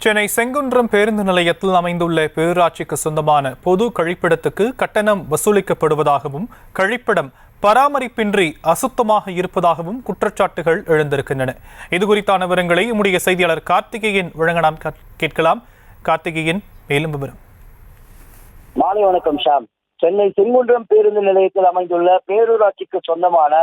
சென்னை செங்குன்றம் பேருந்து நிலையத்தில் அமைந்துள்ள பேரூராட்சிக்கு சொந்தமான பொது கழிப்பிடத்துக்கு கட்டணம் வசூலிக்கப்படுவதாகவும் கழிப்பிடம் பராமரிப்பின்றி அசுத்தமாக இருப்பதாகவும் குற்றச்சாட்டுகள் எழுந்திருக்கின்றன. இதுகுறித்தான விவரங்களை நம்முடைய செய்தியாளர் கார்த்திகேயன் வழங்க நாம் கேட்கலாம். கார்த்திகேயன், மேலும் விவரம். மாலை வணக்கம் ஷாம். சென்னை செங்குன்றம் பேருந்து நிலையத்தில் அமைந்துள்ள பேரூராட்சிக்கு சொந்தமான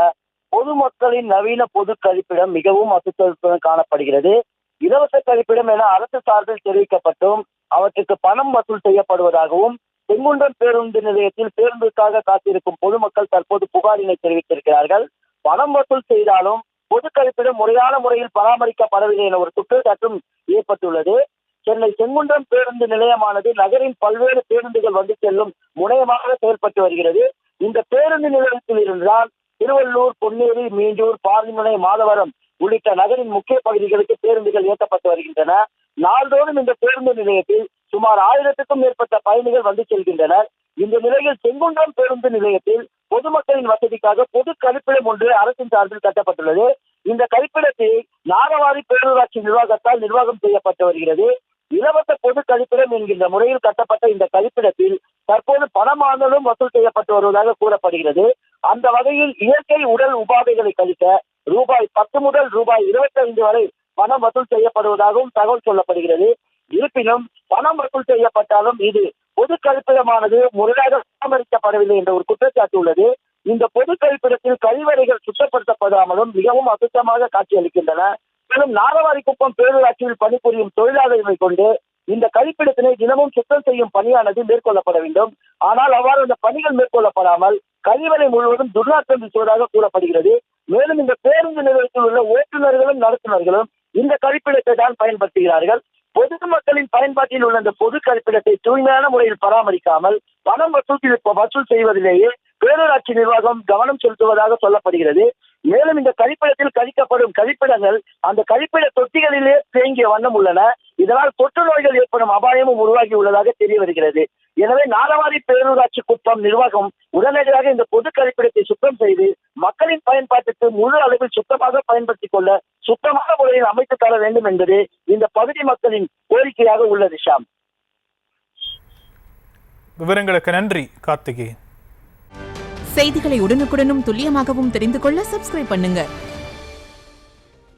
பொதுமக்களின் நவீன பொது கழிப்பிடம் மிகவும் அசுத்தத்துடன் காணப்படுகிறது. இலவச கழிப்பிடம் என அரசு சார்பில் தெரிவிக்கப்பட்டும் அவற்றுக்கு பணம் வசூல் செய்யப்படுவதாகவும் செங்குன்றம் பேருந்து நிலையத்தில் பேருந்துக்காக காத்திருக்கும் பொதுமக்கள் தற்போது புகாரினை தெரிவித்திருக்கிறார்கள். பணம் வசூல் செய்தாலும் பொது கழிப்பிடம் முறையான முறையில் பராமரிக்கப்படவில்லை என ஒரு குற்றச்சாட்டும் ஏற்பட்டுள்ளது. சென்னை செங்குன்றம் பேருந்து நிலையமானது நகரின் பல்வேறு பேருந்துகள் வந்து செல்லும் முனையமாக செயல்பட்டு வருகிறது. இந்த பேருந்து நிலையத்தில் இருந்தால் திருவள்ளூர், பொன்னேரி, மீஞ்சூர், பாரிமுனை, மாதவரம் உள்ளிட்ட நகரின் முக்கிய பகுதிகளுக்கு பேருந்துகள் இயக்கப்பட்டு வருகின்றன. நாள்தோறும் இந்த பேருந்து நிலையத்தில் சுமார் 1000க்கும் மேற்பட்ட பயணிகள் வந்து செல்கின்றனர். இந்த நிலையில் செங்குன்றம் பேருந்து நிலையத்தில் பொதுமக்களின் வசதிக்காக பொது கழிப்பிடம் ஒன்று அரசின் சார்பில் கட்டப்பட்டுள்ளது. இந்த கழிப்பிடத்தை நாகவாரி பேரூராட்சி நிர்வாகத்தால் நிர்வாகம் செய்யப்பட்டு வருகிறது. இலவச பொது கழிப்பிடம் என்கின்ற முறையில் கட்டப்பட்ட இந்த கழிப்பிடத்தில் தற்போது பணமானலும் வசூல் செய்யப்பட்டு வருவதாக கூறப்படுகிறது. அந்த வகையில் இயற்கை உடல் உபாதைகளை கழிக்க ரூபாய் 10 முதல் ரூபாய் 25 வரை பணம் வசூல் செய்யப்படுவதாகவும் தகவல் சொல்லப்படுகிறது. இருப்பினும் பணம் வசூல் செய்யப்பட்டாலும் இது பொது கழிப்பிடமானது முறையாக பராமரிக்கப்படவில்லை என்ற ஒரு குற்றச்சாட்டு உள்ளது. இந்த பொது கழிப்பிடத்தில் கழிவறைகள் சுத்தப்படுத்தப்படாமலும் மிகவும் அசுத்தமாக காட்சியளிக்கின்றன. மேலும் நாகவாரிக்குப்பம் பேரூராட்சியில் பணிபுரியும் தொழிலாளர்களை கொண்டு இந்த கழிப்பிடத்தினை தினமும் சுத்தம் செய்யும் பணியானது மேற்கொள்ளப்பட வேண்டும். ஆனால் அவ்வாறு அந்த பணிகள் மேற்கொள்ளப்படாமல் கழிவறை முழுவதும் துர்நாற்றம் வீசுவதாக கூறப்படுகிறது. மேலும் இந்த பேருந்து நிலையத்தில் உள்ள ஓட்டுநர்களும் நடத்துனர்களும் இந்த கழிப்பிடத்தை தான் பயன்படுத்துகிறார்கள். பொதுமக்களின் பயன்பாட்டில் உள்ள இந்த பொது கழிப்பிடத்தை தூய்மையான முறையில் பராமரிக்காமல் பணம் வசூல் செய்வதிலேயே பேரூராட்சி நிர்வாகம் கவனம் செலுத்துவதாக சொல்லப்படுகிறது. மேலும் இந்த கழிப்பிடத்தில் கழிக்கப்படும் கழிப்பிடங்கள் அந்த கழிப்பிட தொட்டிகளிலே தேங்கிய வண்ணம் உள்ளன. இதனால் தொற்று நோய்கள் ஏற்படும் அபாயமும் உருவாகி உள்ளதாக தெரிய வருகிறது. எனவே நாகவாரி பேரூராட்சி குப்பம் நிர்வாகம் உடனடியாக இந்த பொது கழிப்பிடத்தை சுத்தம் செய்து மக்களின் பயன்பாட்டுக்கு முழு அளவில் சுத்தமாக பயன்படுத்திக் கொள்ள சுத்தமான முறையில் அமைத்து தர வேண்டும் என்பது இந்த பகுதி மக்களின் கோரிக்கையாக உள்ளது. ஷாம், விவரங்களுக்கு நன்றி கார்த்திகேயன். செய்திகளை உடனுக்குடனும் துல்லியமாகவும் தெரிந்து கொள்ள சப்ஸ்கிரைப் பண்ணுங்க.